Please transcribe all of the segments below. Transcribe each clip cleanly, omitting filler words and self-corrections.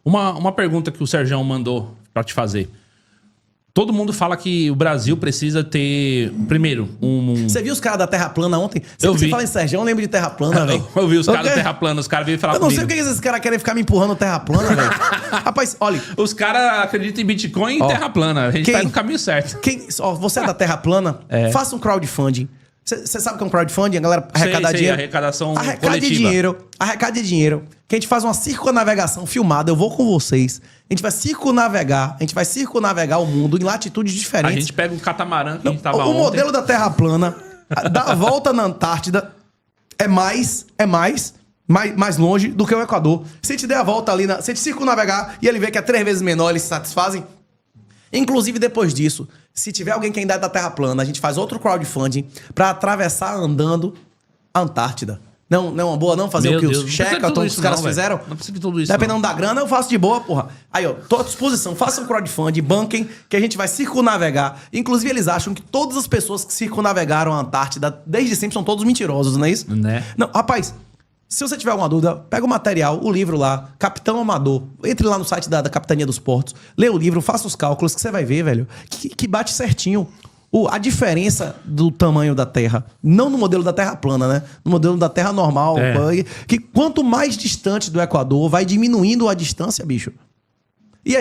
Uma pergunta que o Serjão mandou pra te fazer. Todo mundo fala que o Brasil precisa ter, primeiro, Você viu os caras da Terra Plana ontem? Eu vi. Você fala em Sergião, eu lembro de Terra Plana, velho. Eu vi os caras da Terra Plana, os caras veio falar Eu não comigo. sei por que esses caras querem ficar me empurrando Terra Plana, velho. Rapaz, olha... Os caras acreditam em Bitcoin e Terra Plana. A gente tá no caminho certo. Você é da Terra Plana? Faça um crowdfunding. Você sabe o que é um crowdfunding? A galera arrecada dinheiro. Arrecadação Arrecade dinheiro. Que a gente faz uma circunavegação filmada. Eu vou com vocês. A gente vai circunavegar o mundo em latitudes diferentes. A gente pega um catamarã que a gente tava O ontem. modelo da Terra plana, dar a volta na Antártida, é mais longe do que o Equador. Se a gente der a volta ali, se a gente circunnavegar e ele vê que é 3 vezes menor, eles se satisfazem. Inclusive, depois disso, se tiver alguém que ainda é da Terra plana, a gente faz outro crowdfunding pra atravessar andando a Antártida. Não é uma boa não fazer o que os Shackleton, os caras fizeram? Não precisa de tudo isso. Dependendo da grana, eu faço de boa, porra. Aí, ó, tô à disposição. Façam um crowdfunding, banquem, que a gente vai circunnavegar. Inclusive, eles acham que todas as pessoas que circunnavegaram a Antártida desde sempre são todos mentirosos, não é isso? Né? Não, rapaz, se você tiver alguma dúvida, pega o material, o livro lá, Capitão Amador. Entre lá no site da Capitania dos Portos, lê o livro, faça os cálculos que você vai ver, velho, que bate certinho. A diferença do tamanho da Terra, não no modelo da Terra plana, né? No modelo da Terra normal. Que quanto mais distante do Equador, vai diminuindo a distância, bicho. E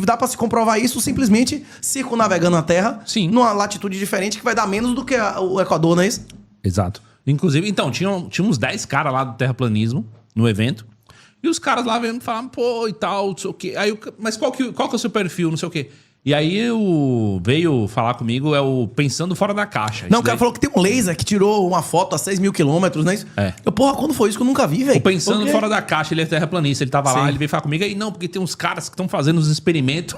dá pra se comprovar isso simplesmente circunnavegando a Terra. Sim. Numa latitude diferente que vai dar menos do que o Equador, não é isso? Exato. Inclusive, então, tinha uns 10 caras lá do terraplanismo no evento. E os caras lá vendo falavam, pô, e tal, não sei o quê. Aí, mas qual que é o seu perfil, não sei o quê. E aí veio falar comigo, Pensando Fora da Caixa. Não, o cara falou que tem um laser que tirou uma foto a 6 mil quilômetros, não é isso? Porra, quando foi isso que eu nunca vi, velho? O Pensando Fora da Caixa, ele é terraplanista, ele tava lá, ele veio falar comigo, aí não, porque tem uns caras que estão fazendo os experimentos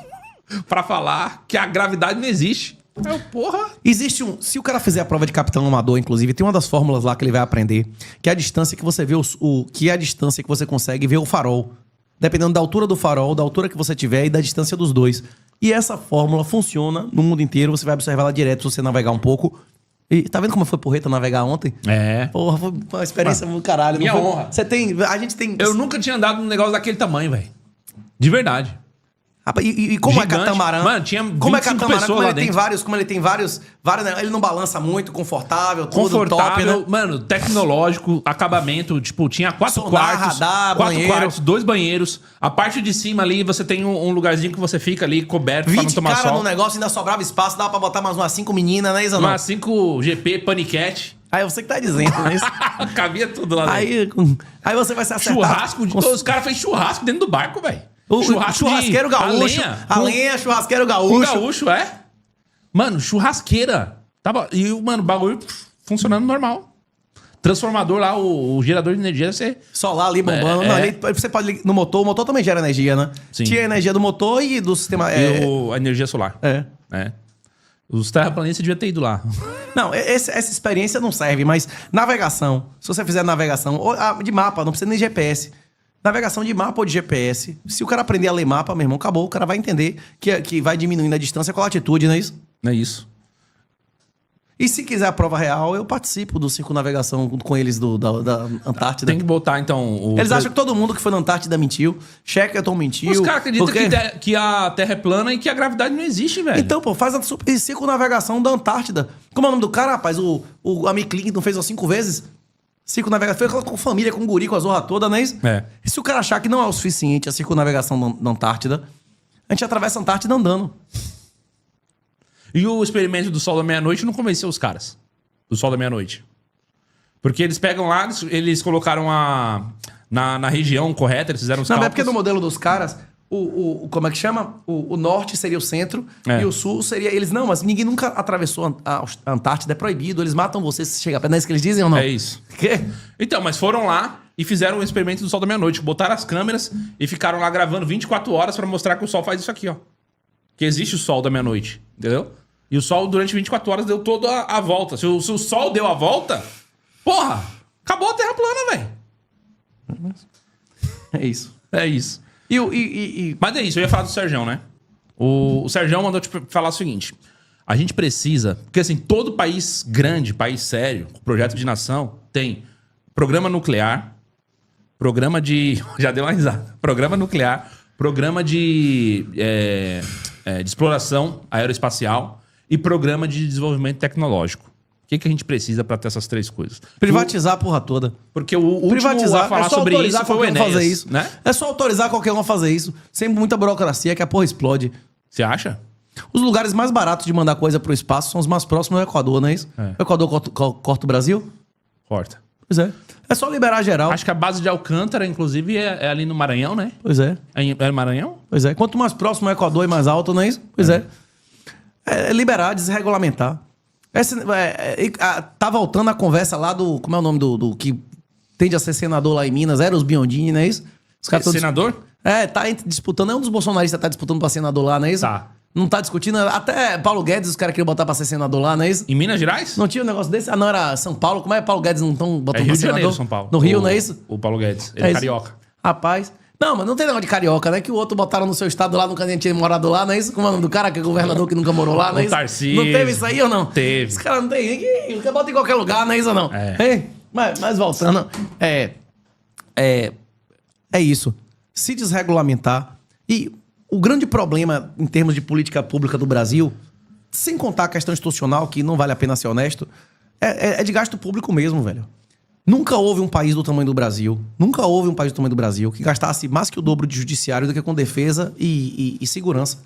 pra falar que a gravidade não existe. Porra! Existe se o cara fizer a prova de Capitão Amador, inclusive, tem uma das fórmulas lá que ele vai aprender, que é a distância que você vê que é a distância que você consegue ver o farol. Dependendo da altura do farol, da altura que você tiver e da distância dos dois. E essa fórmula funciona no mundo inteiro, você vai observar lá direto se você navegar um pouco. E tá vendo como foi porreta navegar ontem? Porra, foi uma experiência do caralho. Minha honra. A gente tem... Eu nunca tinha andado num negócio daquele tamanho, velho. De verdade. E como Gigante. É catamarã? Mano, tinha 25 como é catamarã, pessoas lá dentro. Como ele tem vários, ele não balança muito, confortável, Confortável, top, né? Mano, tecnológico, acabamento, tipo, tinha 4 quartos, radar, 4 banheiro. quartos, 2 banheiros. A parte de cima ali, você tem um lugarzinho que você fica ali coberto pra não 20 tomar cara sol. no negócio, ainda sobrava espaço, dava pra botar mais umas 5 meninas, né, Isa? Umas 5 GP Panicat. Aí você que tá dizendo, né? Cabia tudo lá dentro. Aí você vai se acertar. Churrasco, os caras fez churrasco dentro do barco, velho. O churrasqueiro gaúcho. A lenha, churrasqueiro gaúcho. O gaúcho, é. Mano, churrasqueira. Mano, o bagulho funcionando normal. Transformador lá, o gerador de energia, você... Solar ali bombando. Você pode ligar no motor. O motor também gera energia, né? Sim. Tinha a energia do motor e do sistema... a energia solar. É. Os terraplanistas deviam ter ido lá. Não, essa experiência não serve, mas navegação. Se você fizer navegação de mapa, não precisa nem GPS. Navegação de mapa ou de GPS. Se o cara aprender a ler mapa, meu irmão, acabou. O cara vai entender que vai diminuindo a distância com a latitude, não é isso? Não é isso. E se quiser a prova real, eu participo do circunnavegação com eles da Antártida. Tem que botar, então... Eles acham que todo mundo que foi na Antártida mentiu. Shackleton mentiu. Os caras acreditam que a Terra é plana e que a gravidade não existe, velho. Então, pô, faz a circunnavegação da Antártida. Como é o nome do cara, rapaz? O Amy Clinton fez 5 vezes. Circunnavegação. Foi com família, com guri, com a zorra toda, não é isso? E se o cara achar que não é o suficiente a circunnavegação da Antártida, a gente atravessa a Antártida andando. E o experimento do Sol da Meia-Noite não convenceu os caras. Do Sol da Meia-Noite. Porque eles pegam lá, eles colocaram na região correta, eles fizeram os cálculos. Não, é porque no modelo dos caras, como é que chama? O norte seria o centro e o sul seria... Mas ninguém nunca atravessou a Antártida, é proibido, eles matam você se chegar perto. Não é isso que eles dizem ou não? É isso. Quê? Então, mas foram lá e fizeram o experimento do Sol da Meia-Noite. Botaram as câmeras e ficaram lá gravando 24 horas pra mostrar que o Sol faz isso aqui, ó. Que existe o Sol da Meia-Noite, entendeu? E o Sol, durante 24 horas, deu toda a volta. Se o Sol deu a volta, porra, acabou a Terra plana, velho. É isso. É isso. E Mas é isso, eu ia falar do Serjão, né? O Serjão mandou te falar o seguinte. A gente precisa... Porque, assim, todo país grande, país sério, com projeto de nação, tem programa nuclear, programa de... Já deu uma risada. Programa nuclear, programa de exploração aeroespacial e programa de desenvolvimento tecnológico. O que a gente precisa para ter essas 3 coisas? Privatizar a porra toda. Porque o último a falar sobre isso foi o Enéas, fazer isso, né? É só autorizar qualquer um a fazer isso. Sem muita burocracia que a porra explode. Você acha? Os lugares mais baratos de mandar coisa pro espaço são os mais próximos do Equador, não é isso? O Equador corta o Brasil? Corta. Pois é. É só liberar geral. Acho que a base de Alcântara, inclusive, é ali no Maranhão, né? Pois é. É no Maranhão? Pois é. Quanto mais próximo o Equador e mais alto, não é isso? Pois é. É liberar, desregulamentar. Tá voltando a conversa lá do... Como é o nome do que tende a ser senador lá em Minas? Era os Biondini, não é isso? Os caras senador? Tá disputando. É um dos bolsonaristas que tá disputando pra senador lá, não é isso? Tá. Não tá discutindo. Até Paulo Guedes, os caras queriam botar pra ser senador lá, não é isso? Em Minas Gerais? Não tinha um negócio desse? Ah, não, era São Paulo. Como é que Paulo Guedes não estão botando Rio pra de senador? Janeiro, São Paulo. No Rio, não é isso? O Paulo Guedes. Ele é carioca. Rapaz. Não, mas não tem negócio de carioca, né? Que o outro botaram no seu estado lá, nunca nem tinha morado lá, não é isso? Como é o nome do cara, que é governador que nunca morou lá, não é isso? Tarcísio. Não teve isso aí ou não? Teve. Os caras não tem. Você bota em qualquer lugar, não é isso ou não? Mas voltando, é isso. Se desregulamentar. E o grande problema em termos de política pública do Brasil, sem contar a questão institucional, que não vale a pena ser honesto, é de gasto público mesmo, velho. Nunca houve um país do tamanho do Brasil, que gastasse mais que o dobro de judiciário do que com defesa e segurança.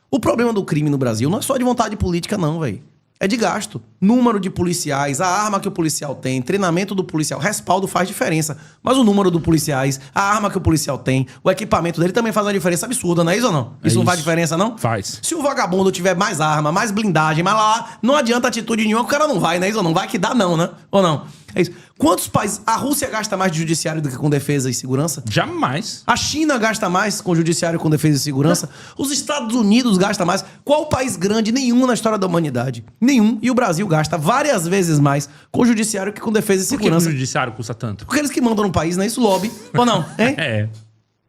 O problema do crime no Brasil não é só de vontade política, não, velho. É de gasto. Número de policiais, a arma que o policial tem, treinamento do policial, respaldo faz diferença. Mas o número dos policiais, a arma que o policial tem, o equipamento dele também faz uma diferença absurda, não é isso ou não? Isso não faz diferença, não? Faz. Se o vagabundo tiver mais arma, mais blindagem, mas lá não adianta atitude nenhuma, o cara não vai, não é isso ou não? Vai que dá não, né? Ou não? É isso. Quantos países... A Rússia gasta mais de judiciário do que com defesa e segurança? Jamais. A China gasta mais com judiciário com defesa e segurança. Os Estados Unidos gastam mais. Qual país grande? Nenhum na história da humanidade. Nenhum. E o Brasil gasta várias vezes mais com judiciário que com defesa e Por que segurança. o judiciário custa tanto? Porque eles que mandam no país, não é isso? Lobby. Ou não? Hein?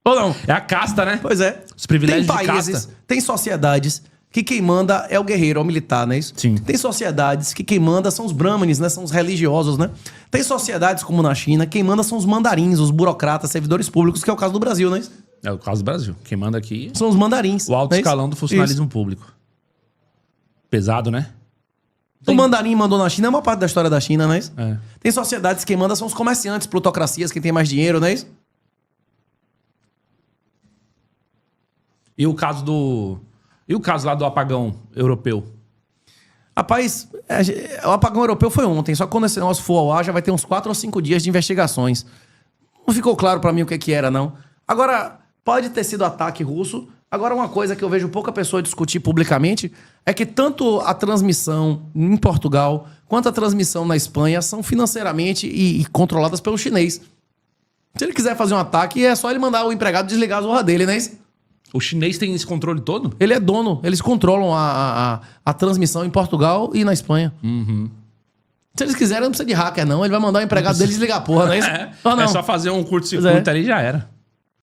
Ou não? É a casta, né? Pois é. Os privilégios tem países, de casta. tem sociedades que quem manda é o guerreiro, é o militar, não é isso? Sim. Tem sociedades que quem manda são os brahmanes, né? São os religiosos, né? Tem sociedades como na China, quem manda são os mandarins, os burocratas, servidores públicos, que é o caso do Brasil, não é isso? É o caso do Brasil. Quem manda aqui São os mandarins. o alto não é isso? escalão do funcionalismo público. Pesado, né? O mandarim mandou na China, é uma parte da história da China, não é isso? É. Tem sociedades que quem manda são os comerciantes, plutocracias, quem tem mais dinheiro, não é isso? E o caso lá do apagão europeu? Rapaz, o apagão europeu foi ontem, só que quando esse negócio for ao ar já vai ter uns 4 ou 5 dias de investigações. Não ficou claro pra mim o que era, não. Agora, pode ter sido ataque russo. Agora, uma coisa que eu vejo pouca pessoa discutir publicamente é que tanto a transmissão em Portugal quanto a transmissão na Espanha são financeiramente e controladas pelo chinês. Se ele quiser fazer um ataque, é só ele mandar o empregado desligar a zorra dele, né? O chinês tem esse controle todo? Ele é dono, eles controlam a transmissão em Portugal e na Espanha. Se eles quiserem, não precisa de hacker, não. Ele vai mandar o empregado dele desligar a porra, não é isso? Ou não? É só fazer um curto-circuito ali e já era.